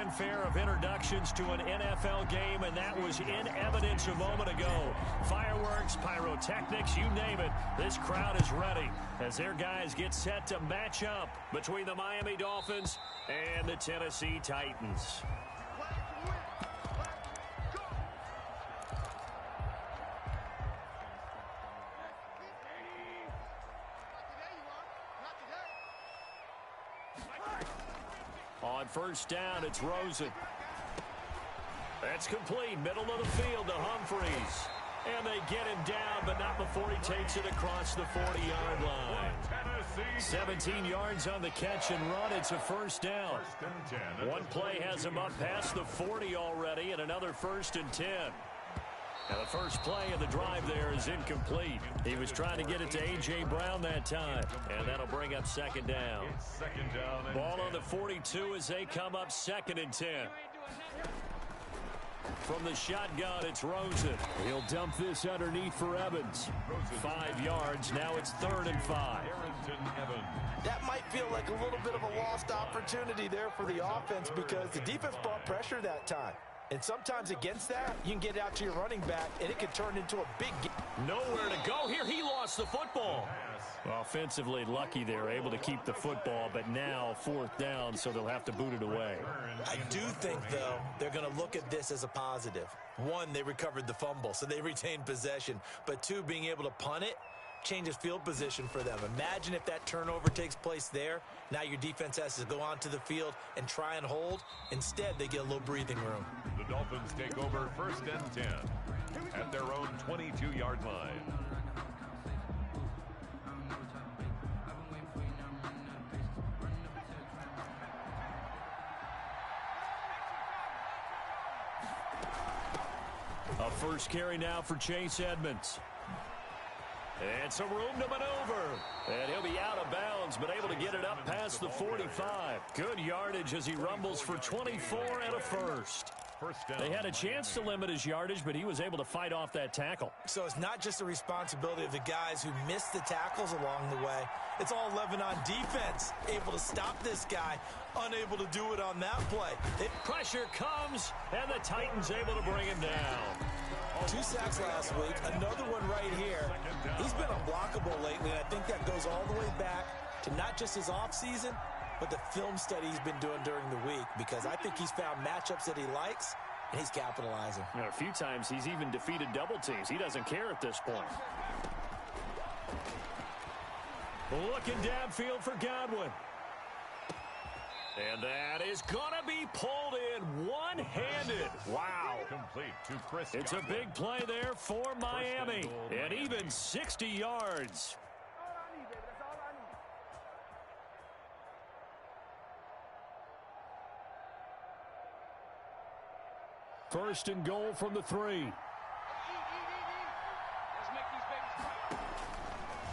fanfare of introductions to an NFL game, and that was in evidence a moment ago. Fireworks, pyrotechnics, you name it. This crowd is ready as their guys get set to match up between the Miami Dolphins and the Tennessee Titans. On first down, it's Rosen. That's complete. Middle of the field to Humphreys. And they get him down, but not before he takes it across the 40-yard line. 17 yards on the catch and run. It's a first down. One play has him up past the 40 already, and another 1st and 10. Now, the first play of the drive there is incomplete. He was trying to get it to A.J. Brown that time, and that'll bring up second down. Ball on the 42 as they come up 2nd and 10. From the shotgun, it's Rosen. He'll dump this underneath for Evans. 5 yards. Now it's 3rd and 5. That might feel like a little bit of a lost opportunity there for the offense because the defense brought pressure that time. And sometimes against that, you can get it out to your running back, and it can turn into a big game. Nowhere to go here. He lost the football. Offensively lucky they're able to keep the football, but now 4th down, so they'll have to boot it away. I do think, though, they're going to look at this as a positive. 1, they recovered the fumble, so they retained possession. But 2, being able to punt it changes field position for them. Imagine if that turnover takes place there. Now your defense has to go onto the field and try and hold. Instead, they get a little breathing room. The Dolphins take over 1st and 10 at their own 22-yard line. A first carry now for Chase Edmonds. And some room to maneuver. And he'll be out of bounds, but able to get it up past the 45. Good yardage as he rumbles for 24 and a first. They had a chance to limit his yardage, but he was able to fight off that tackle. So it's not just the responsibility of the guys who missed the tackles along the way. It's all 11 on defense. Able to stop this guy, unable to do it on that play. Pressure comes, and the Titans able to bring him down. 2 sacks last week, another one right here. He's been unblockable lately, and I think that goes all the way back to not just his offseason, but the film study he's been doing during the week, because I think he's found matchups that he likes, and he's capitalizing. You know, a few times he's even defeated double teams. He doesn't care at this point. Looking downfield for Godwin. And that is going to be pulled in one-handed. Wow. Complete to Chris. It's a big play there for Miami. And even 60 yards. First and goal from the 3.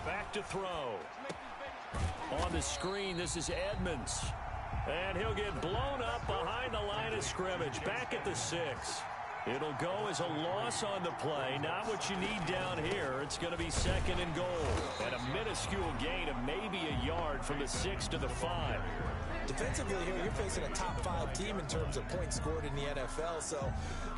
Back to throw. On the screen, this is Edmonds. And he'll get blown up behind the line of scrimmage. Back at the 6. It'll go as a loss on the play. Not what you need down here. It's going to be 2nd and goal. And a minuscule gain of maybe a yard from the 6 to the 5. Defensively here, you're facing a top 5 team in terms of points scored in the NFL. So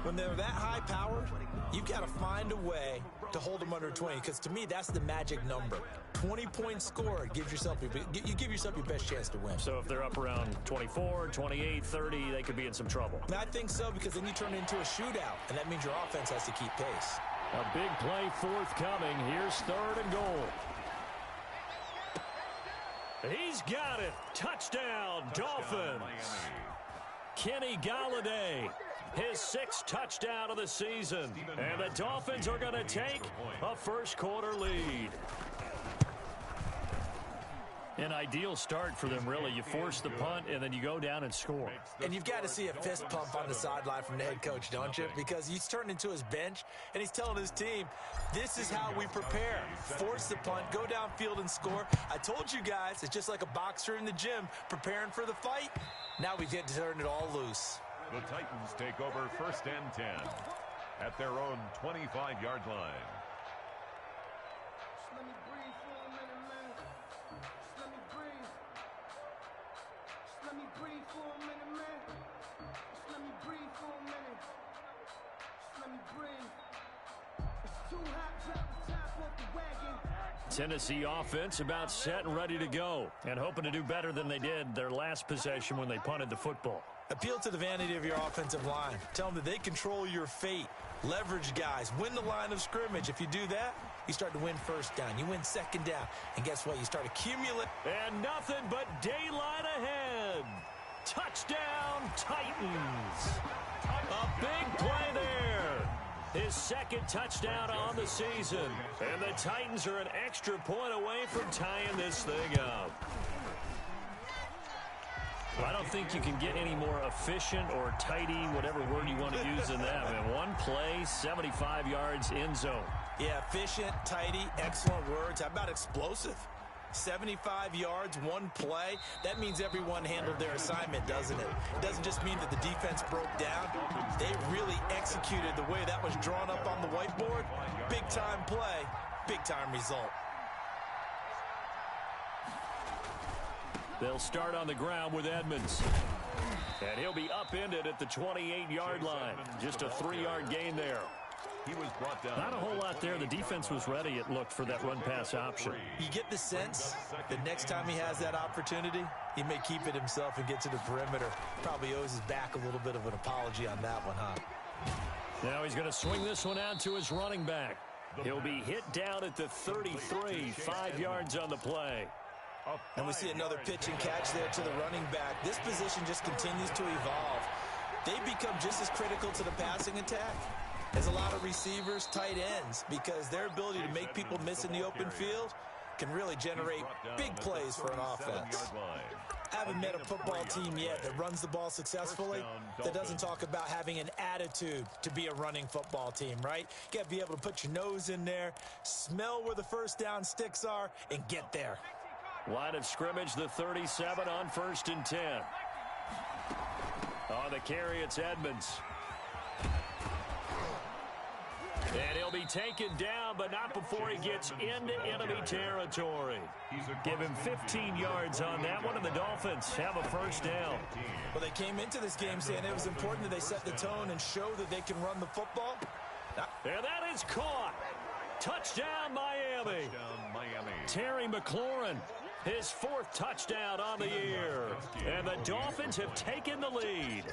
when they're that high-powered, you've got to find a way to hold them under 20. Because to me, that's the magic number. 20 points scored gives yourself you give yourself your best chance to win. So if they're up around 24, 28, 30, they could be in some trouble. I think so, because then you turn it into a shootout, and that means your offense has to keep pace. A big play forthcoming. Here's 3rd and goal. He's got it. Touchdown, Dolphins. Kenny Golladay, his 6th touchdown of the season. And the Dolphins are going to take a first-quarter lead. An ideal start for them, really. You force the punt, and then you go down and score. And you've got to see a fist pump on the sideline from the head coach, don't you? Because he's turned into his bench, and he's telling his team, this is how we prepare. Force the punt, go downfield and score. I told you guys, it's just like a boxer in the gym preparing for the fight. Now we get to turn it all loose. The Titans take over 1st and 10 at their own 25-yard line. Tennessee offense about set and ready to go, and hoping to do better than they did their last possession when they punted the football. Appeal to the vanity of your offensive line. Tell them that they control your fate. Leverage guys. Win the line of scrimmage. If you do that, you start to win first down. You win second down. And guess what? You start accumulating. And nothing but daylight ahead. Touchdown, Titans. A big play there. His second touchdown on the season. And the Titans are an extra point away from tying this thing up. I don't think you can get any more efficient or tidy, whatever word you want to use in that. Man, one play, 75 yards in zone. Yeah, efficient, tidy, excellent words. How about explosive? 75 yards, one play. That means everyone handled their assignment, doesn't it? It doesn't just mean that the defense broke down. They really executed the way that was drawn up on the whiteboard. Big-time play, big-time result. They'll start on the ground with Edmonds. And he'll be upended at the 28-yard line. Just a 3-yard gain there. He was brought down. Not a whole lot there. The defense was ready, it looked, for that run-pass option. You get the sense that next time he has that opportunity, he may keep it himself and get to the perimeter. Probably owes his back a little bit of an apology on that one, huh? Now he's going to swing this one out to his running back. He'll be hit down at the 33, 5 yards on the play. And we see another pitch and catch there to the running back. This position just continues to evolve. They become just as critical to the passing attack as a lot of receivers, tight ends, because their ability to make people miss in the open field can really generate big plays for an offense. I haven't met a football team yet that runs the ball successfully that doesn't talk about having an attitude to be a running football team, right? You got to be able to put your nose in there, smell where the first down sticks are, and get there. Line of scrimmage, the 37 on 1st and 10. On the carry, it's Edmonds. And he'll be taken down, but not before he gets into enemy territory. Give him 15 yards on that one, and the Dolphins have a first down. Well, they came into this game saying it was important that they set the tone and show that they can run the football. And that is caught. Touchdown, Miami. Terry McLaurin, his 4th touchdown on the year. And the Dolphins have taken the lead.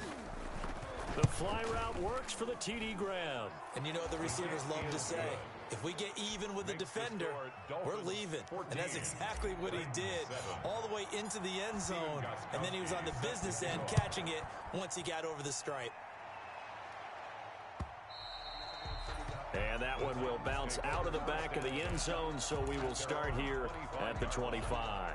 The fly route works for the TD Graham. And you know what the receivers love to say? If we get even with the defender, we're leaving. And that's exactly what he did, all the way into the end zone. And then he was on the business end catching it once he got over the stripe. And that one will bounce out of the back of the end zone, so we will start here at the 25.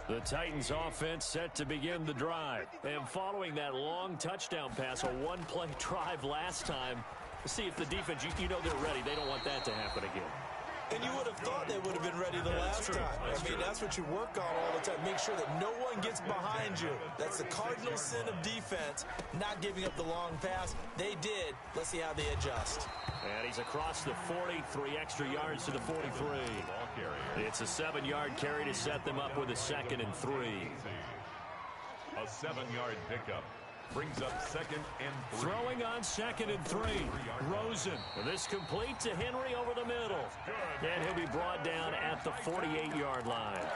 The Titans offense set to begin the drive. And following that long touchdown pass, a one-play drive last time, see if the defense, you know they're ready. They don't want that to happen again. And you would have thought they would have been ready the last time. I mean, that's what you work on all the time. Make sure that no one gets behind you. That's the cardinal sin of defense, not giving up the long pass. They did. Let's see how they adjust. And he's across the 40, 3 extra yards to the 43. It's a 7-yard carry to set them up with a 2nd and 3. A 7-yard pickup brings up 2nd and 3. Throwing on 2nd and 3. Rosen. This complete to Henry over the middle. And he'll be brought down at the 48-yard line.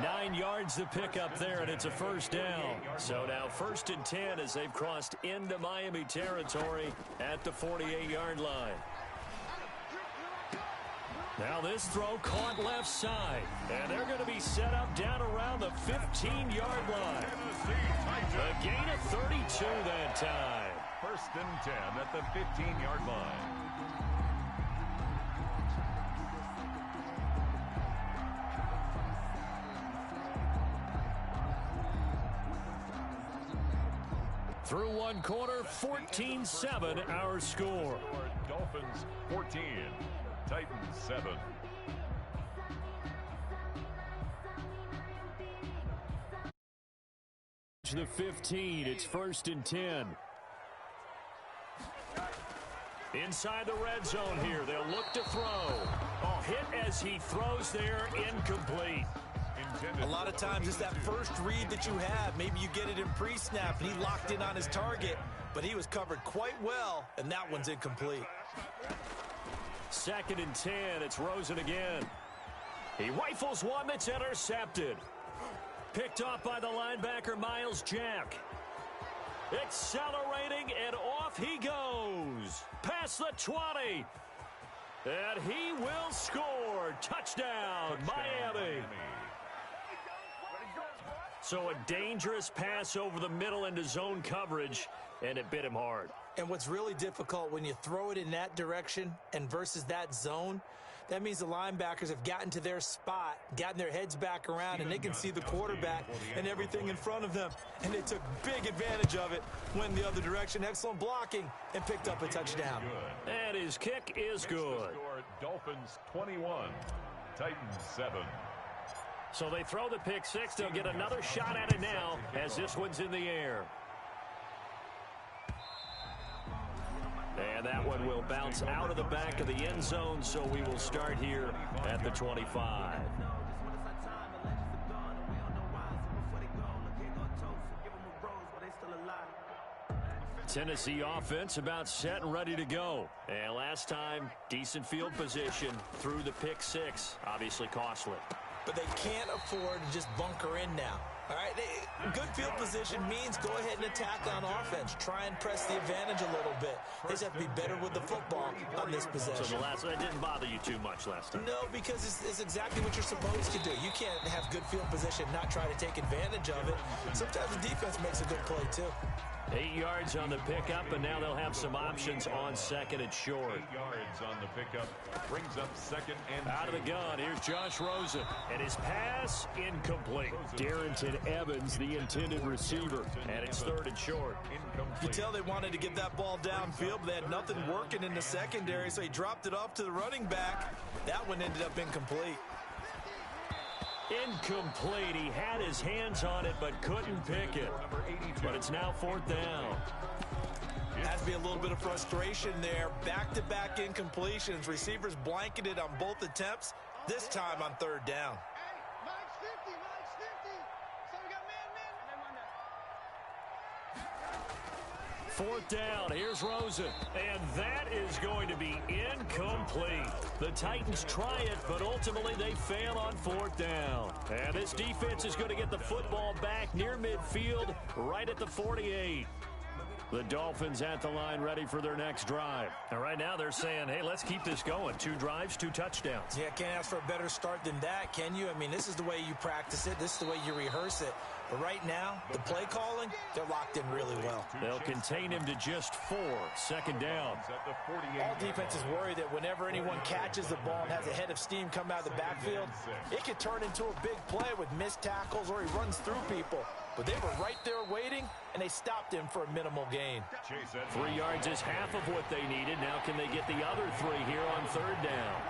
9 yards to pick up there, and it's a first down. So now 1st and 10 as they've crossed into Miami territory at the 48-yard line. Now this throw caught left side. And they're going to be set up down around the 15-yard line. A gain of 32 that time. 1st and 10 at the 15-yard line. Through one quarter, 14-7 our score. Dolphins 14, Titans 7. The 15, it's 1st and 10. Inside the red zone here, they'll look to throw. Oh, hit as he throws there, incomplete. A lot of times it's that first read that you have. Maybe you get it in pre-snap, and he locked in on his target, but he was covered quite well, and that one's incomplete. 2nd and 10. It's Rosen again. He rifles one that's intercepted. Picked off by the linebacker, Miles Jack. Accelerating, and off he goes. Past the 20. And he will score. Touchdown, Miami. So a dangerous pass over the middle into zone coverage, and it bit him hard. And what's really difficult when you throw it in that direction and versus that zone, that means the linebackers have gotten to their spot, gotten their heads back around, and they can see the quarterback and everything in front of them. And they took big advantage of it, went the other direction, excellent blocking, and picked up a touchdown. And his kick is good. Dolphins 21, Titans 7. So they throw the pick six. They'll get another shot at it now as this one's in the air. And that one will bounce out of the back of the end zone, so we will start here at the 25. Tennessee offense about set and ready to go. And last time, decent field position through the pick six. Obviously costly. But they can't afford to just bunker in now. All right, good field position means go ahead and attack on offense. Try and press the advantage a little bit. They just have to be better with the football on this possession. So that didn't bother you too much last time? No, because it's exactly what you're supposed to do. You can't have good field position and not try to take advantage of it. Sometimes the defense makes a good play, too. 8 yards on the pickup, and now they'll have some options on 2nd and short. 8 yards on the pickup. Brings up 2nd and 2. Out of the gun, here's Josh Rosen. And his pass incomplete. Darrington Evans, the intended receiver. And it's 3rd and short. Incomplete. You tell they wanted to get that ball downfield, but they had nothing working in the secondary, so he dropped it off to the running back. That one ended up incomplete. Incomplete. He had his hands on it but couldn't pick it. But it's now 4th down. Has to be a little bit of frustration there. Back-to-back incompletions. Receivers blanketed on both attempts, this time on 3rd down. Fourth down, here's Rosen, and that is going to be incomplete. The Titans try it, but ultimately they fail on 4th down. And this defense is going to get the football back near midfield, right at the 48. The Dolphins at the line ready for their next drive. And right now they're saying, hey, let's keep this going. 2 drives, 2 touchdowns. Yeah, can't ask for a better start than that, can you? I mean, this is the way you practice it. This is the way you rehearse it. But right now, the play calling, they're locked in really well. They'll contain him to just 4. 2nd down. All defenses worry that whenever anyone catches the ball and has a head of steam come out of the backfield, it could turn into a big play with missed tackles or he runs through people. But they were right there waiting, and they stopped him for a minimal gain. 3 yards is half of what they needed. Now can they get the other 3 here on 3rd down?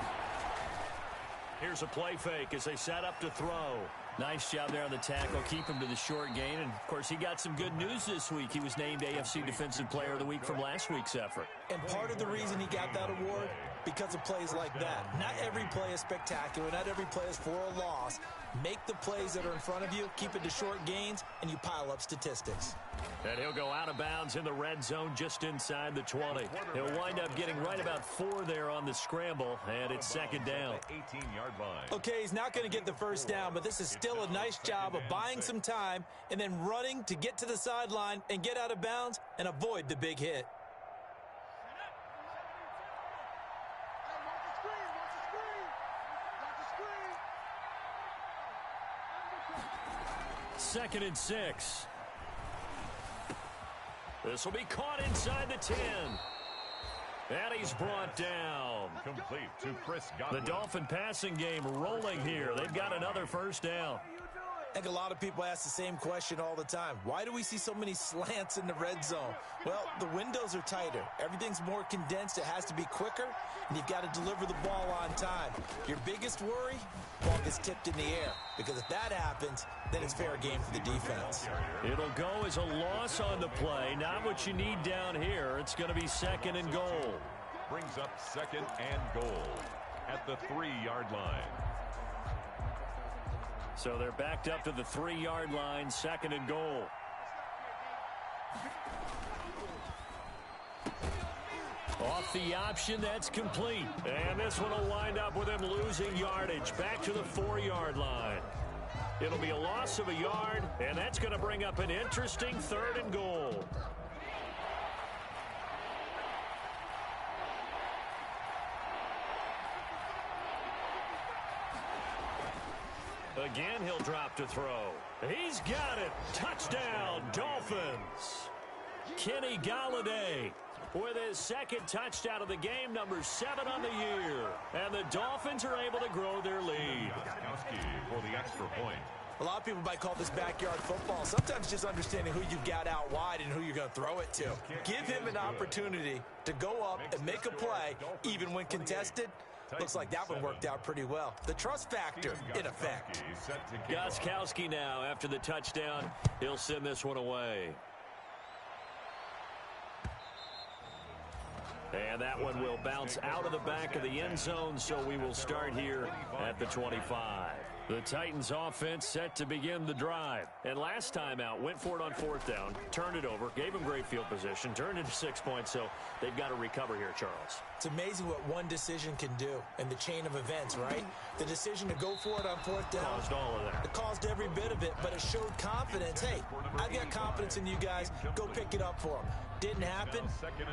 Here's a play fake as they set up to throw. Nice job there on the tackle. Keep him to the short gain. And, of course, he got some good news this week. He was named AFC Defensive Player of the Week from last week's effort. And part of the reason he got that award, because of plays like that. Not every play is spectacular. Not every play is for a loss. Make the plays that are in front of you, keep it to short gains, and you pile up statistics. And he'll go out of bounds in the red zone just inside the 20. He'll wind up getting right about 4 there on the scramble, and it's 2nd down. 18-yard line. Okay, he's not going to get the first down, but this is still a nice job of buying some time and then running to get to the sideline and get out of bounds and avoid the big hit. Second and 6. This will be caught inside the 10. And he's brought down. Complete to Chris Godwin. The Dolphin passing game rolling here. They've got another first down. I think a lot of people ask the same question all the time. Why do we see so many slants in the red zone? Well, the windows are tighter. Everything's more condensed. It has to be quicker, and you've got to deliver the ball on time. Your biggest worry, ball gets tipped in the air, because if that happens, then it's fair game for the defense. It'll go as a loss on the play. Not what you need down here. It's going to be 2nd and goal. Brings up 2nd and goal at the 3-yard line. So they're backed up to the 3-yard line, 2nd and goal. Off the option, that's complete. And this one will wind up with him losing yardage back to the 4-yard line. It'll be a loss of a yard, and that's going to bring up an interesting 3rd and goal. Again, he'll drop to throw. He's got it. Touchdown, Dolphins. Kenny Golladay with his 2nd touchdown of the game, number 7 on the year. And the Dolphins are able to grow their lead. For the extra point. A lot of people might call this backyard football. Sometimes just understanding who you've got out wide and who you're going to throw it to. Give him an opportunity to go up and make a play, even when contested. Looks like that one worked out pretty well. The trust factor in effect. Gostkowski now after the touchdown. He'll send this one away. And that one will bounce out of the back of the end zone, so we will start here at the 25. The Titans offense set to begin the drive. And last time out, went for it on 4th down, turned it over, gave them great field position, turned it to 6 points, so they've got to recover here, Charles. It's amazing what one decision can do in the chain of events, right? The decision to go for it on 4th down. Caused all of that. It caused every bit of it, but it showed confidence. Hey, I've got confidence in you guys. Go pick it up for them. Didn't happen.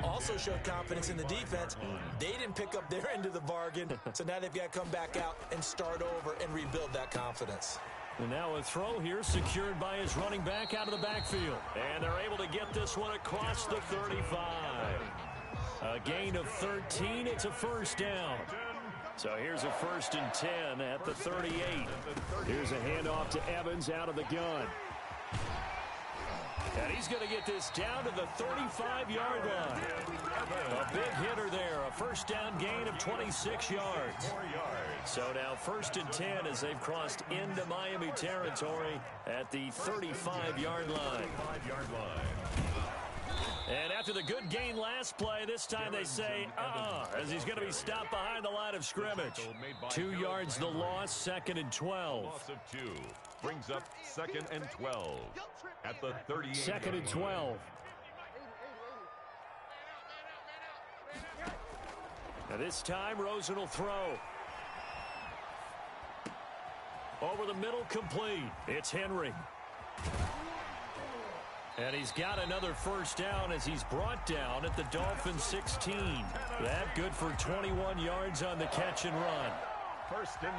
Also showed confidence in the defense. They didn't pick up their end of the bargain, so now they've got to come back out and start over and rebuild that confidence. And now a throw here secured by his running back out of the backfield. And they're able to get this one across the 35. A gain of 13. It's a 1st down. So here's a 1st and 10 at the 38. Here's a handoff to Evans out of the gun. And he's going to get this down to the 35-yard line. A big hitter there. A 1st down gain of 26 yards. So now 1st and 10 as they've crossed into Miami territory at the 35-yard line. And after the good gain last play, this time they say, as he's going to be stopped behind the line of scrimmage. 2 yards the loss, 2nd and 12. Loss of 2 brings up 2nd and 12 at the 38. 2nd and 12. Now this time, Rosen will throw. Over the middle, complete. It's Henry. And he's got another 1st down as he's brought down at the Dolphins 16. That good for 21 yards on the catch and run.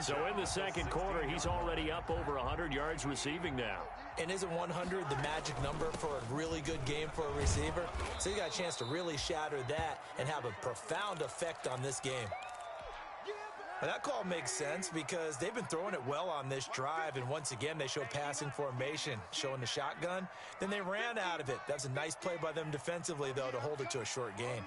So in the 2nd quarter, he's already up over 100 yards receiving now. And isn't 100 the magic number for a really good game for a receiver? So you got a chance to really shatter that and have a profound effect on this game. Well, that call makes sense because they've been throwing it well on this drive, and once again they show passing formation, showing the shotgun. Then they ran out of it. That's a nice play by them defensively, though, to hold it to a short gain.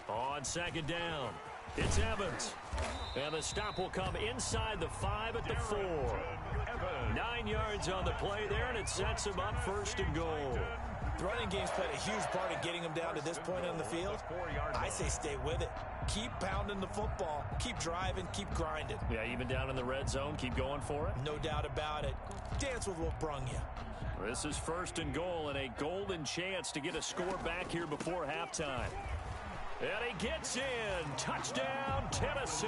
On 2nd down, it's Evans. And the stop will come inside the 5 at the 4. 9 yards on the play there, and it sets him up 1st and goal. The running game's played a huge part in getting him down to this point on the field. I say stay with it. Keep pounding the football. Keep driving. Keep grinding. Yeah, even down in the red zone, keep going for it. No doubt about it. Dance with what brung you. This is 1st and goal and a golden chance to get a score back here before halftime. And he gets in. Touchdown, Tennessee.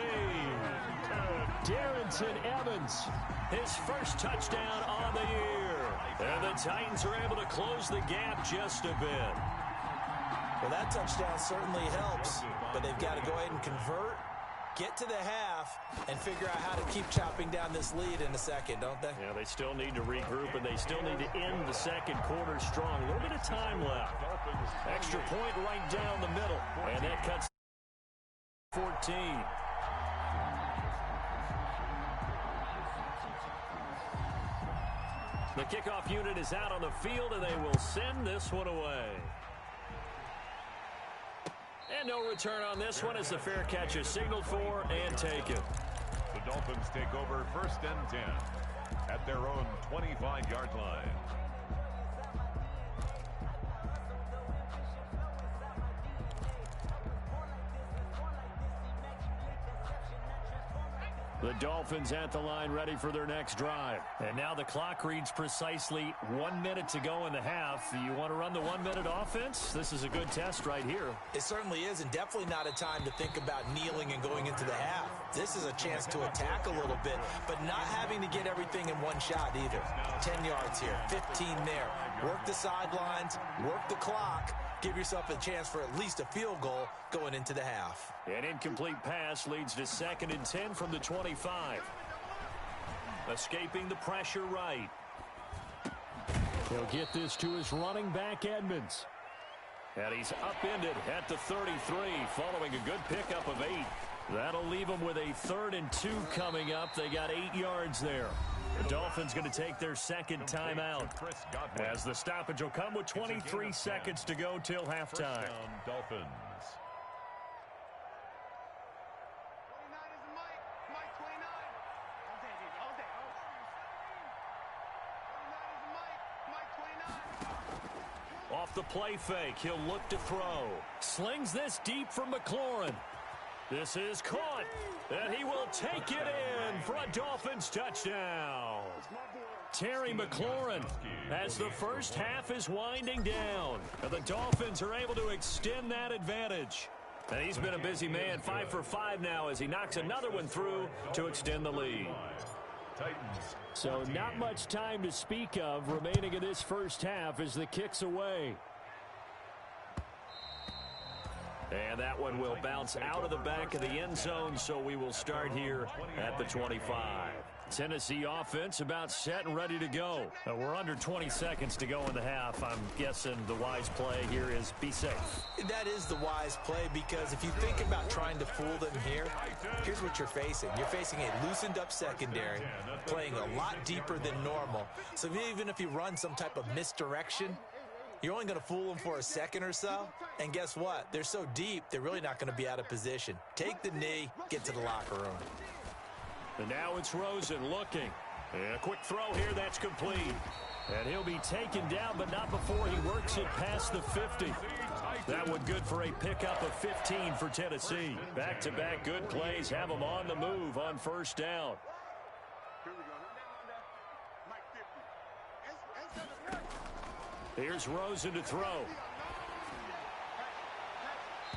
Darrington Evans, his 1st touchdown on the year. And the Titans are able to close the gap just a bit. Well, that touchdown certainly helps, but they've got to go ahead and convert, get to the half, and figure out how to keep chopping down this lead in a second, don't they? Yeah, they still need to regroup, and they still need to end the 2nd quarter strong. A little bit of time left. Extra point right down the middle, and that cuts 14. The kickoff unit is out on the field, and they will send this one away. And no return on this one as the fair catch is signaled for and taken. The Dolphins take over 1st and 10 at their own 25-yard line. The Dolphins at the line ready for their next drive. And now the clock reads precisely 1 minute to go in the half. You want to run the 1 minute offense? This is a good test right here. It certainly is, and definitely not a time to think about kneeling and going into the half. This is a chance to attack a little bit, but not having to get everything in one shot either. 10 yards here, 15 there. Work the sidelines, work the clock. Give yourself a chance for at least a field goal going into the half. An incomplete pass leads to 2nd and 10 from the 25. Escaping the pressure right. He'll get this to his running back, Edmonds. And he's upended at the 33, following a good pickup of 8. That'll leave him with a 3rd and 2 coming up. They got 8 yards there. The Dolphins going to take their second timeout, as the stoppage will come with 23 seconds to go till halftime. Dolphins. Off the play fake, he'll look to throw. Slings this deep from McLaurin. This is caught, and he will take it in for a Dolphins touchdown. Terry McLaurin, as the first half is winding down, and the Dolphins are able to extend that advantage. And he's been a busy man, 5 for 5 now, as he knocks another one through to extend the lead. So not much time to speak of remaining in this first half as the kick's away. And that one will bounce out of the back of the end zone, so we will start here at the 25. Tennessee offense about set and ready to go. We're under 20 seconds to go in the half. I'm guessing the wise play here is be safe. That is the wise play, because if you think about trying to fool them here, here's what you're facing. You're facing a loosened up secondary, playing a lot deeper than normal. So even if you run some type of misdirection, you're only going to fool them for a second or so. And guess what? They're so deep, they're really not going to be out of position. Take the knee, get to the locker room. And now it's Rosen looking. And a quick throw here, that's complete. And he'll be taken down, but not before he works it past the 50. That one good for a pickup of 15 for Tennessee. Back-to-back good plays have them on the move on first down. Here's Rosen to throw.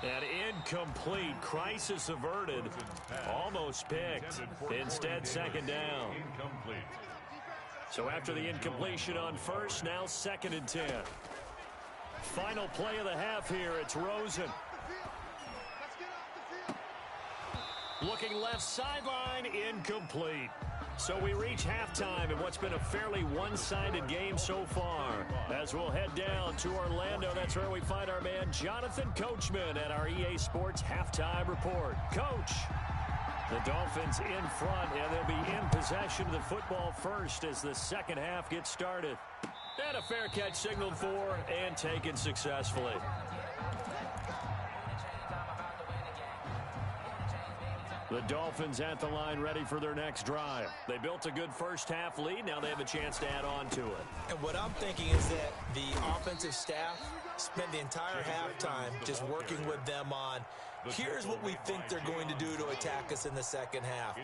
And incomplete. Crisis averted. Almost picked. Instead, second down. So after the incompletion on first, now 2nd and 10. Final play of the half here. It's Rosen. Looking left sideline. Incomplete. So we reach halftime in what's been a fairly one-sided game so far. As we'll head down to Orlando, that's where we find our man Jonathan Coachman at our EA Sports Halftime Report. Coach, the Dolphins in front, and they'll be in possession of the football first as the second half gets started. And a fair catch signaled for and taken successfully. The Dolphins at the line ready for their next drive. They built a good first half lead. Now they have a chance to add on to it. And what I'm thinking is that the offensive staff spent the entire halftime just working with them on, here's what we think they're going to do to attack us in the second half.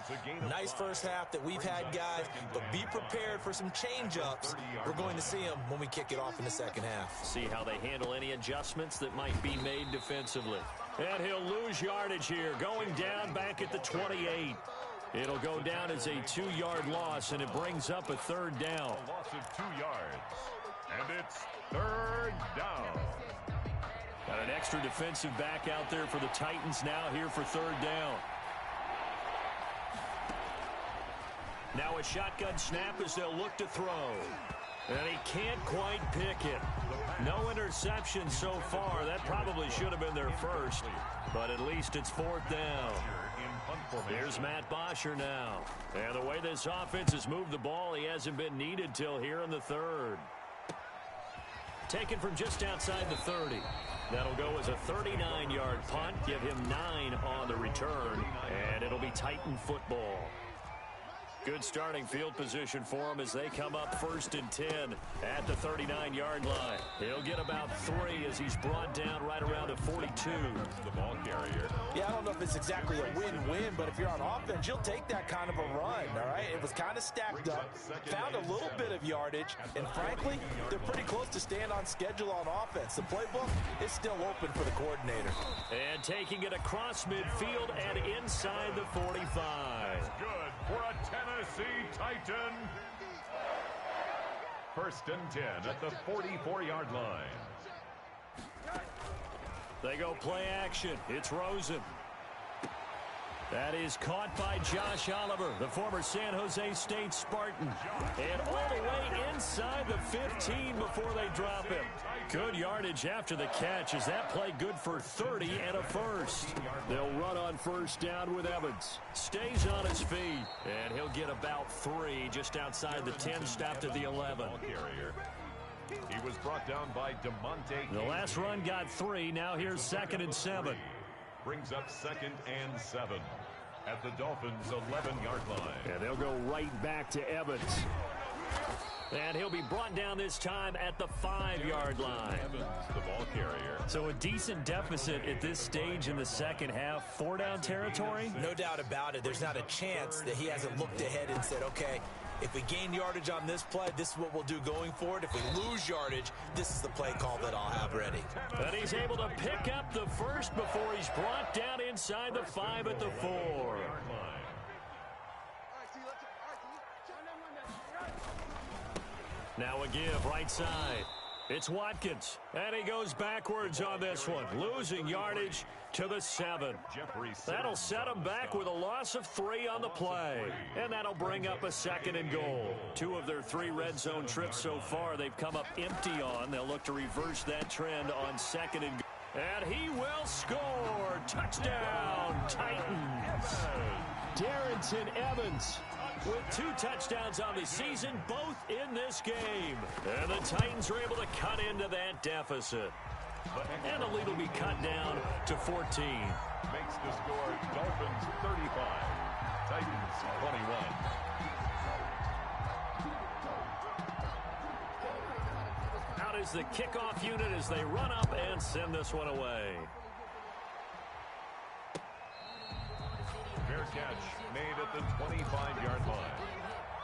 Nice first half that we've had, guys, but be prepared for some change-ups. We're going to see them when we kick it off in the second half. See how they handle any adjustments that might be made defensively. And he'll lose yardage here, going down back at the 28. It'll go down as a 2-yard loss, and it brings up a 3rd down. A loss of 2 yards, and it's 3rd down. Got an extra defensive back out there for the Titans now here for 3rd down. Now a shotgun snap as they'll look to throw. And he can't quite pick it. No interception so far. That probably should have been their first, but at least it's 4th down. Here's Matt Bosher now. And the way this offense has moved the ball, he hasn't been needed till here in the 3rd. Taken from just outside the 30. That'll go as a 39-yard punt. Give him 9 on the return, and it'll be Titan football. Good starting field position for him as they come up 1st and 10 at the 39-yard line. He'll get about 3 as he's brought down right around the 42. The ball carrier. Yeah, I don't know if it's exactly a win-win, but if you're on offense, you'll take that kind of a run, all right? It was kind of stacked up, found a little bit of yardage, and frankly, they're pretty close to staying on schedule on offense. The playbook is still open for the coordinator. And taking it across midfield and inside the 45. Good for a Tennessee Titan. 1st and 10 at the 44-yard line. They go play action. It's Rosen. That is caught by Josh Oliver, the former San Jose State Spartan. And all the way inside the 15 before they drop him. Good yardage after the catch. Is that play good for 30 and a first? They'll run on 1st down with Evans. Stays on his feet. And he'll get about 3 just outside the 10, stopped at the 11. He was brought down by DeMonte. The last run got 3. Now here's 2nd and 7. Brings up 2nd and 7 at the Dolphins' 11-yard line. And they'll go right back to Evans. And he'll be brought down this time at the 5-yard line. Evans, the ball carrier. So a decent deficit at this stage in the second half. 4-down territory? No doubt about it. There's not a chance that he hasn't looked ahead and said, okay, if we gain yardage on this play, this is what we'll do going forward. If we lose yardage, this is the play call that I'll have ready. And he's able to pick up the first before he's brought down inside the 5 at the 4. Now a give right side. It's Watkins, and he goes backwards on this one, losing yardage to the 7. That'll set him back with a loss of 3 on the play, and that'll bring up a 2nd and goal. 2 of their 3 red zone trips so far they've come up empty on. They'll look to reverse that trend on 2nd and goal. And he will score. Touchdown, Titans. Darrington Evans with 2 touchdowns on the season, both in this game. And the Titans are able to cut into that deficit. And the lead will be cut down to 14. Makes the score Dolphins 35, Titans 21. Out is the kickoff unit as they run up and send this one away. Fair catch made at the 25-yard line.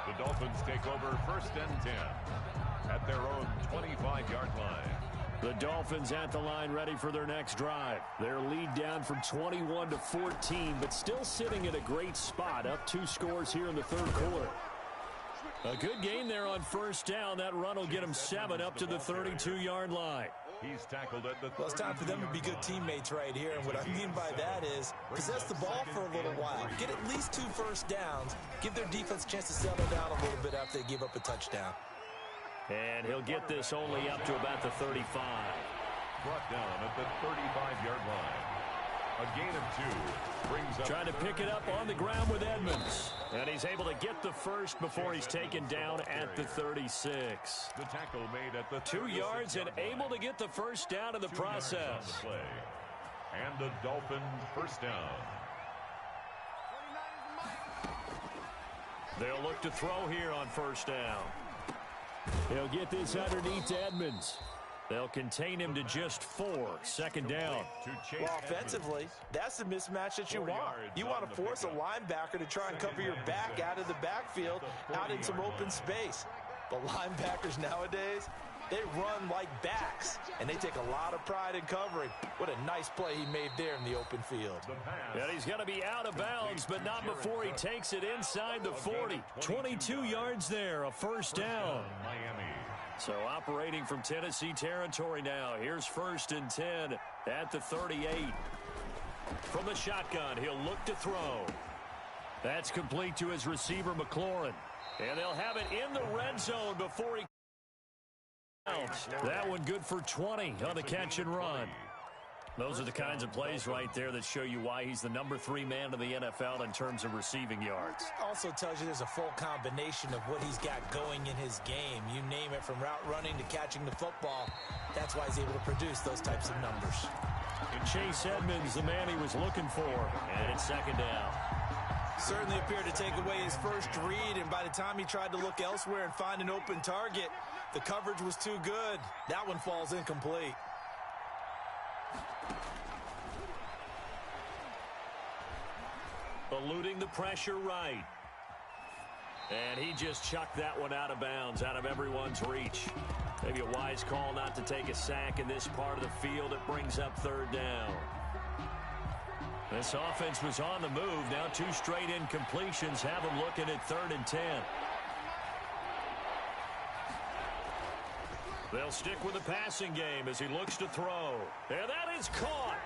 The Dolphins take over 1st and 10 at their own 25-yard line. The Dolphins at the line ready for their next drive. Their lead down from 21 to 14, but still sitting at a great spot, up 2 scores here in the 3rd quarter. A good game there on 1st down. That run will get him 7 up to the 32-yard line. He's tackled at the 30. Well, it's time for them to be good teammates right here, and what I mean by that is possess the ball for a little while. Get at least 2 first downs. Give their defense a chance to settle down a little bit after they give up a touchdown. And he'll get this only up to about the 35. Brought down at the 35-yard line. A gain of 2 brings up. Trying to pick it up on the ground with Edmonds. And he's able to get the first before he's taken down at the 36. The tackle made at the 2 yards and able to get the first down in the process. And the Dolphins 1st down. They'll look to throw here on 1st down. He'll get this underneath to Edmonds. They'll contain him to just 4. 2nd down. Well, offensively, that's the mismatch that you want. You want to force a linebacker to try and cover your back out of the backfield, out in some open space. But linebackers nowadays, they run like backs, and they take a lot of pride in covering. What a nice play he made there in the open field. And he's going to be out of bounds, but not before he takes it inside the 40. 22 yards there, a 1st down. Miami. So operating from Tennessee territory now. Here's 1st and 10 at the 38. From the shotgun, he'll look to throw. That's complete to his receiver, McLaurin. And they'll have it in the red zone before he counts. That one good for 20 on the catch and run. Those are the kinds of plays right there that show you why he's the number 3 man in the NFL in terms of receiving yards. Also tells you there's a full combination of what he's got going in his game. You name it, from route running to catching the football. That's why he's able to produce those types of numbers. And Chase Edmonds, the man he was looking for. And it's 2nd down. Certainly appeared to take away his first read, and by the time he tried to look elsewhere and find an open target, the coverage was too good. That one falls incomplete. Eluding the pressure right. And he just chucked that one out of bounds, out of everyone's reach. Maybe a wise call not to take a sack in this part of the field. It brings up third down. This offense was on the move. Now 2 straight incompletions have them looking at 3rd and 10. They'll stick with the passing game as he looks to throw. And that is caught.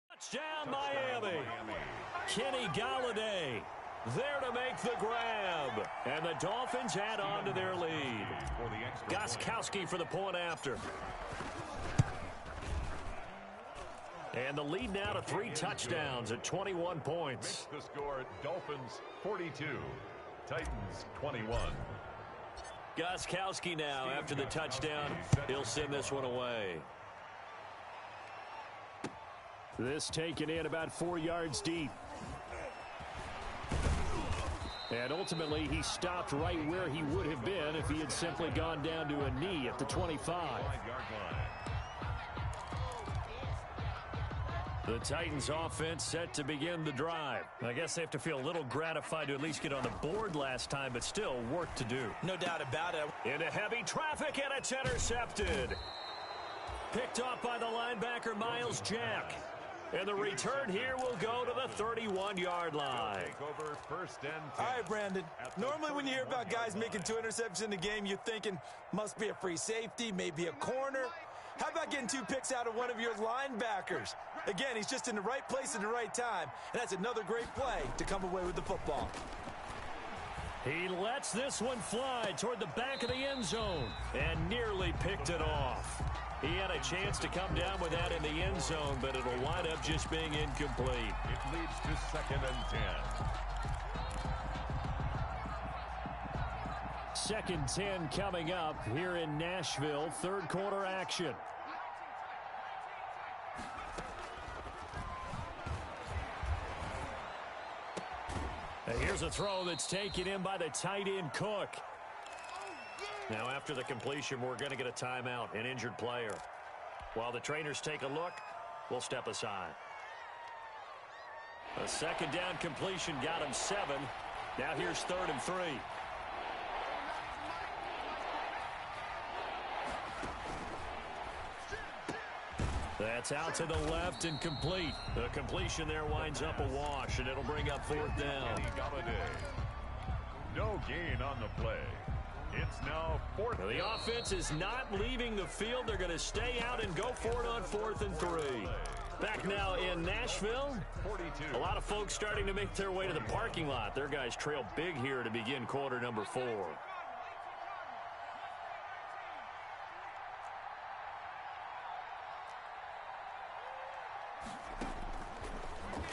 Touchdown, Miami. Kenny Galladay there to make the grab. And the Dolphins add on to their lead. Gostkowski for the point after. And the lead now to 3 touchdowns at 21 points. Makes the score Dolphins 42, Titans 21. Gostkowski now after the touchdown. He'll send this one away. This taken in about 4 yards deep. And ultimately, he stopped right where he would have been if he had simply gone down to a knee at the 25. The Titans offense set to begin the drive. I guess they have to feel a little gratified to at least get on the board last time, but still work to do. No doubt about it. Into heavy traffic, and it's intercepted. Picked off by the linebacker, Miles Jack. And the return here will go to the 31-yard line. All right, Brandon. Normally when you hear about guys making 2 interceptions in the game, you're thinking must be a free safety, maybe a corner. How about getting 2 picks out of one of your linebackers? Again, he's just in the right place at the right time, and that's another great play to come away with the football. He lets this one fly toward the back of the end zone and nearly picked it off. He had a chance to come down with that in the end zone, but it'll wind up just being incomplete. It leads to 2nd and 10. 2nd 10 coming up here in Nashville. 3rd quarter action. And here's a throw that's taken in by the tight end Cook. Now after the completion, we're going to get a timeout, an injured player. While the trainers take a look, we'll step aside. A 2nd down completion got him 7. Now here's 3rd and 3. That's out to the left and complete. The completion there winds up a wash, and it'll bring up 4th down. No gain on the play. It's now 4th. The offense is not leaving the field. They're going to stay out and go for it on 4th and 3. Back now in Nashville. 42. A lot of folks starting to make their way to the parking lot. Their guys trail big here to begin quarter number 4.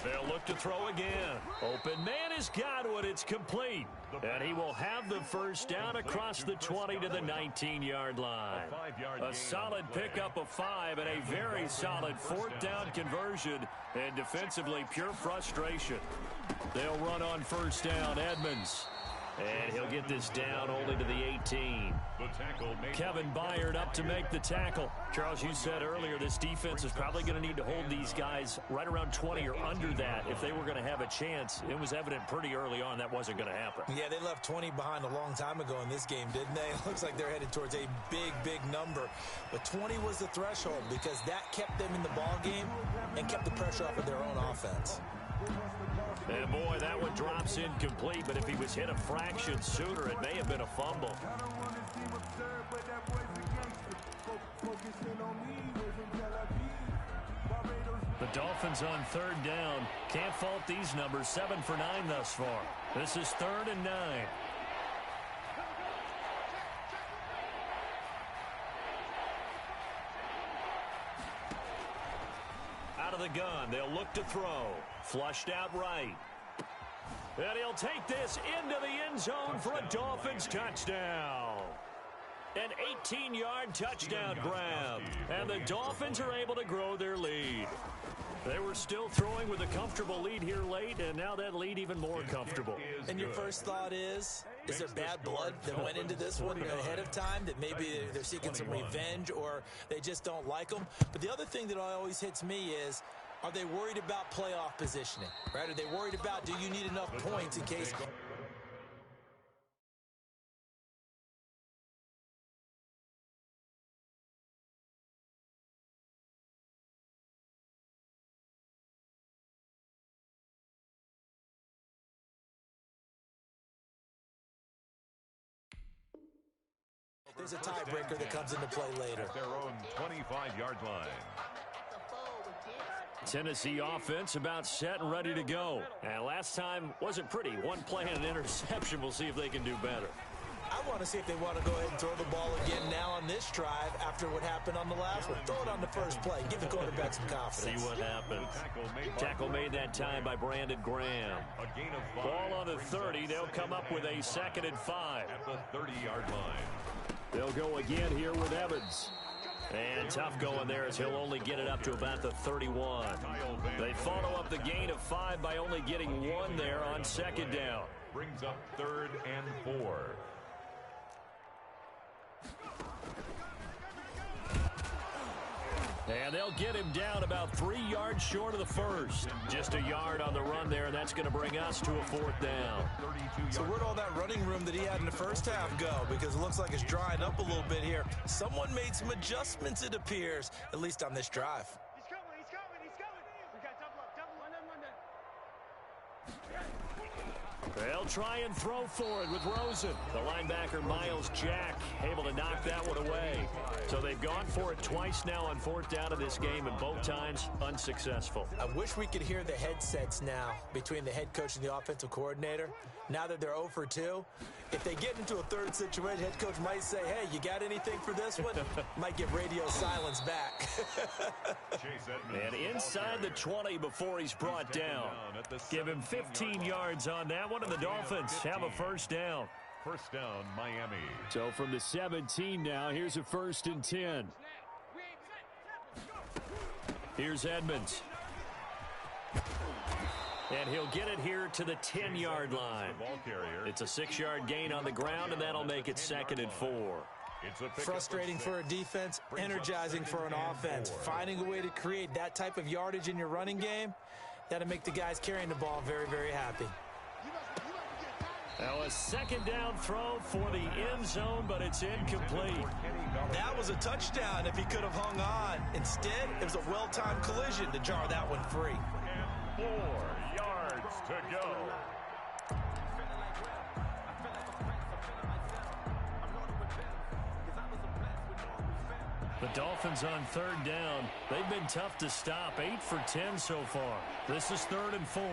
They'll look to throw again. Open man has got one. It's complete. And he will have the 1st down across the 20 to the 19-yard line. A solid pickup of 5 and a very solid 4th down conversion. And defensively, pure frustration. They'll run on 1st down. Edmonds. And he'll get this down only to the 18. Kevin Byard up to make the tackle. Charles, you said earlier this defense is probably going to need to hold these guys right around 20 or under that if they were going to have a chance. It was evident pretty early on that wasn't going to happen. Yeah, they left 20 behind a long time ago in this game, didn't they? It looks like they're headed towards a big number. But 20 was the threshold because that kept them in the ball game and kept the pressure off of their own offense. And boy, that one drops incomplete, but if he was hit a fraction sooner, it may have been a fumble. The Dolphins on 3rd down. Can't fault these numbers. 7 for 9 thus far. This is 3rd and 9. Out of the gun, they'll look to throw. Flushed out right. And he'll take this into the end zone for a Dolphins touchdown. An 18-yard touchdown grab. And the Dolphins are able to grow their lead. They were still throwing with a comfortable lead here late, and now that lead even more comfortable. And your first thought is there bad blood that went into this one ahead of time, that maybe they're seeking some revenge or they just don't like them? But the other thing that always hits me is, are they worried about playoff positioning, right? Are they worried about, do you need enough points in case... There's a tiebreaker that comes into play later. At their own 25-yard line. Tennessee offense about set and ready to go. And last time wasn't pretty. One play and an interception. We'll see if they can do better. I want to see if they want to go ahead and throw the ball again now on this drive after what happened on the last one. Throw it on the first play. Give the quarterback some confidence. See what happens. Tackle made that time by Brandon Graham. A gain of 5. Ball on the 30. They'll come up with a 2nd and 5. At the 30-yard line. They'll go again here with Evans. And tough going there as he'll only get it up to about the 31. They follow up the gain of 5 by only getting 1 there on 2nd down. Brings up 3rd and 4. And they'll get him down about 3 yards short of the first. Just a yard on the run there, and that's going to bring us to a 4th down. So where'd all that running room that he had in the first half go? Because it looks like it's drying up a little bit here. Someone made some adjustments, it appears, at least on this drive. He's coming. We got double up. They'll try and throw for it with Rosen. The linebacker, Miles Jack, able to knock that one away. So they've gone for it twice now on 4th down of this game, and both times unsuccessful. I wish we could hear the headsets now between the head coach and the offensive coordinator. Now that they're 0 for 2, if they get into a third situation, head coach might say, hey, you got anything for this one? Might get radio silence back. And inside the 20 before he's brought down. Give him 15 yards on that one, and the Dolphins have a 1st down. 1st down, Miami. So from the 17 now, here's a 1st and 10. Here's Edmonds. And he'll get it here to the 10-yard line. It's a 6-yard gain on the ground, and that'll make it 2nd and 4. Frustrating for a defense, energizing for an offense. Finding a way to create that type of yardage in your running game, that'll make the guys carrying the ball very, very happy. Now a 2nd down throw for the end zone, but it's incomplete. That was a touchdown if he could have hung on. Instead, it was a well-timed collision to jar that one free. And 4 yards to go. The Dolphins on 3rd down. They've been tough to stop. 8 for 10 so far. This is 3rd and 4.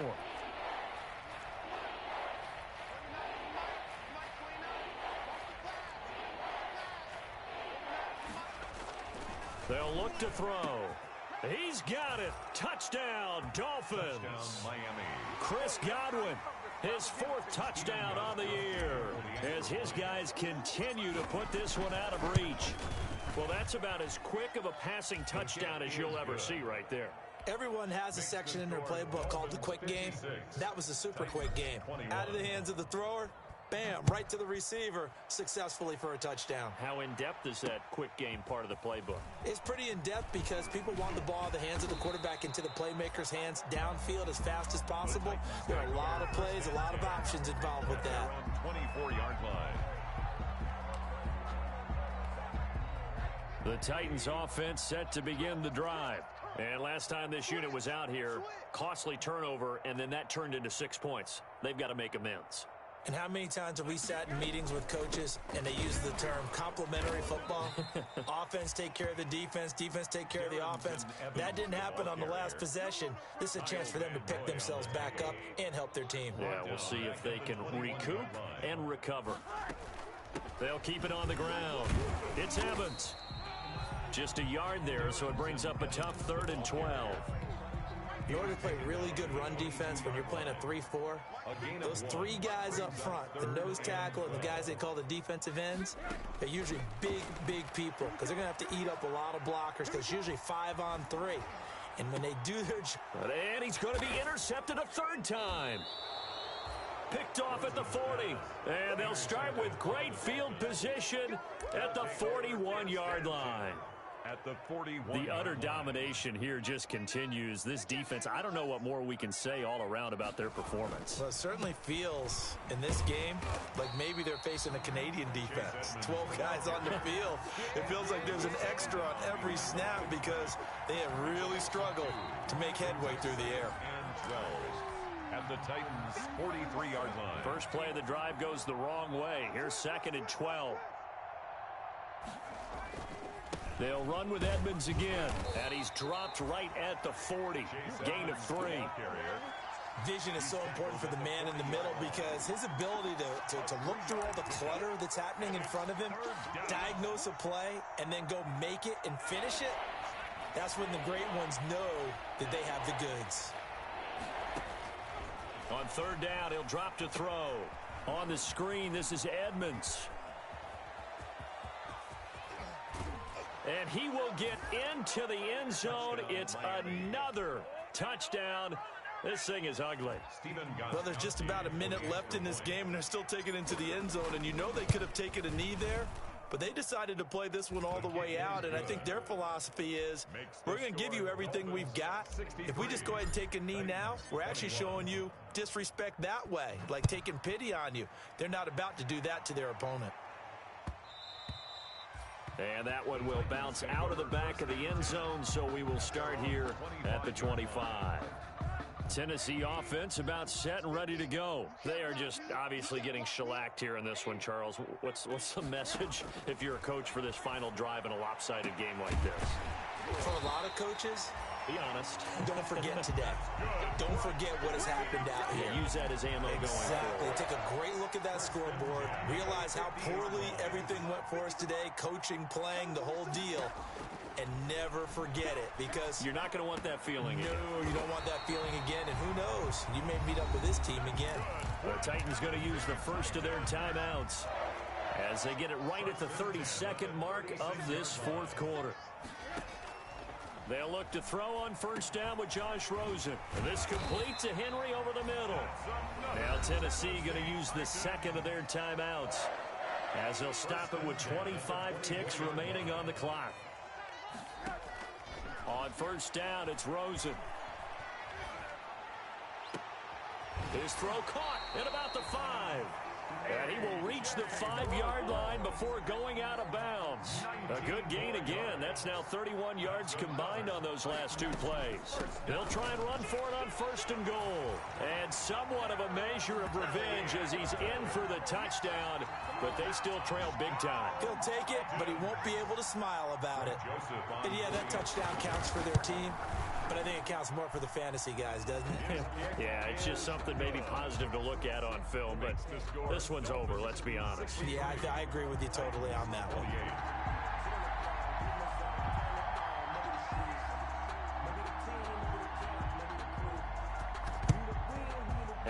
They'll look to throw. He's got it. Touchdown, Dolphins. Touchdown, Miami. Chris Godwin, his 4th touchdown on the year, as his guys continue to put this one out of reach. Well, that's about as quick of a passing touchdown as you'll ever see right there. Everyone has a section in their playbook called the quick game. That was a super quick game. Out of the hands of the thrower, bam, right to the receiver, successfully for a touchdown. How in-depth is that quick game part of the playbook? It's pretty in-depth because people want the ball out of the hands of the quarterback into the playmaker's hands downfield as fast as possible. There are a lot of plays, a lot of options involved with that. Around 24-yard line. The Titans offense set to begin the drive. And last time this unit was out here, costly turnover, and then that turned into 6 points. They've got to make amends. And how many times have we sat in meetings with coaches and they use the term complementary football? Offense take care of the defense, defense take care of the offense. That didn't happen on the last possession. This is a chance for them to pick themselves back up and help their team. Yeah, we'll see if they can recoup and recover. They'll keep it on the ground. It's Evans. Just a yard there, so it brings up a tough 3rd and 12. In order to play really good run defense when you're playing a 3-4, those three guys up front, the nose tackle and the guys they call the defensive ends, they're usually big people because they're going to have to eat up a lot of blockers because it's usually 5-on-3. And when they do their job... And he's going to be intercepted a third time. Picked off at the 40. And they'll start with great field position at the 41-yard line. At the 41. The utter domination here just continues. This defense, I don't know what more we can say all around about their performance. Well, it certainly feels in this game like maybe they're facing a Canadian defense. 12 guys on the field. It feels like there's an extra on every snap because they have really struggled to make headway through the air. And 12 at the Titans' 43-yard line. First play of the drive goes the wrong way. Here's 2nd and 12. They'll run with Edmonds again, and he's dropped right at the 40. Gain of 3. Vision is so important for the man in the middle because his ability to look through all the clutter that's happening in front of him, diagnose a play, and then go make it and finish it, that's when the great ones know that they have the goods. On 3rd down, he'll drop to throw. On the screen, this is Edmonds. And he will get into the end zone. It's another touchdown. This thing is ugly. Well, there's just about a minute left in this game, and they're still taking it into the end zone. And you know they could have taken a knee there, but they decided to play this one all the way out. And I think their philosophy is, we're going to give you everything we've got. If we just go ahead and take a knee now, we're actually showing you disrespect that way, like taking pity on you. They're not about to do that to their opponent. And that one will bounce out of the back of the end zone, so we will start here at the 25. Tennessee offense about set and ready to go. They are just obviously getting shellacked here in this one, Charles. What's the message if you're a coach for this final drive in a lopsided game like this? For a lot of coaches, be honest. Don't forget today. Don't forget what has happened out here. Use that as ammo going forward. Exactly. Take a great look at that scoreboard. Realize how poorly everything went for us today. Coaching, playing, the whole deal. And never forget it because... You're not going to want that feeling again. No, you don't want that feeling again. And who knows? You may meet up with this team again. The Titans going to use the first of their timeouts as they get it right at the 32nd mark of this 4th quarter. They'll look to throw on 1st down with Josh Rosen. This complete to Henry over the middle. Now Tennessee going to use the 2nd of their timeouts as they'll stop it with 25 ticks remaining on the clock. On 1st down, it's Rosen. His throw caught at about the 5. And he will reach the 5-yard line before going out of bounds. A good gain again. That's now 31 yards combined on those last 2 plays. They'll try and run for it on 1st and goal. And somewhat of a measure of revenge as he's in for the touchdown, but they still trail big time. He'll take it, but he won't be able to smile about it. And yeah, that touchdown counts for their team. But I think it counts more for the fantasy guys, doesn't it? Yeah, it's just something maybe positive to look at on film, but this one's over, let's be honest. Yeah, I agree with you totally on that one.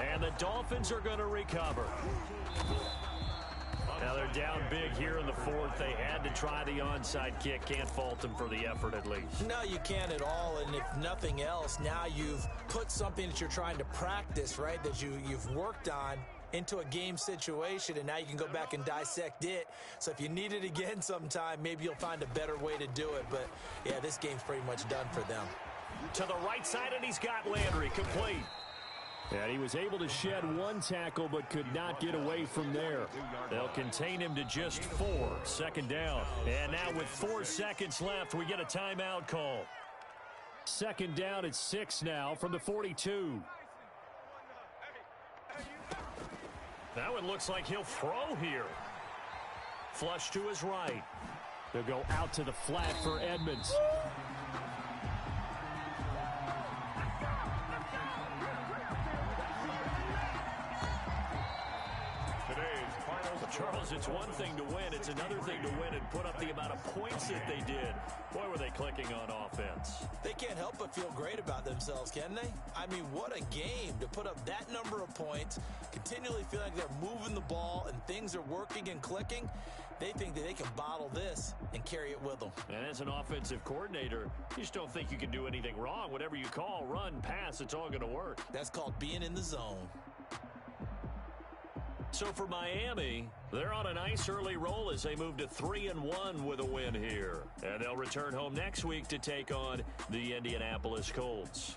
And the Dolphins are going to recover. Now they're down big here in the 4th. They had to try the onside kick. Can't fault them for the effort at least. No, you can't at all. And if nothing else, now you've put something that you're trying to practice, right, that you've worked on into a game situation, and now you can go back and dissect it. So if you need it again sometime, maybe you'll find a better way to do it. But, yeah, this game's pretty much done for them. To the right side, and he's got Landry complete. And he was able to shed 1 tackle but could not get away from there. They'll contain him to just 4. 2nd down. And now with 4 seconds left, we get a timeout call. 2nd down at 6 now from the 42. That one looks like he'll throw here. Flush to his right. They'll go out to the flat for Edmonds. Charles, it's one thing to win. It's another thing to win and put up the amount of points that they did. Boy, were they clicking on offense. They can't help but feel great about themselves, can they? I mean, what a game to put up that number of points, continually feel like they're moving the ball and things are working and clicking. They think that they can bottle this and carry it with them. And as an offensive coordinator, you just don't think you can do anything wrong. Whatever you call, run, pass, it's all going to work. That's called being in the zone. So for Miami, they're on a nice early roll as they move to 3-1 with a win here. And they'll return home next week to take on the Indianapolis Colts.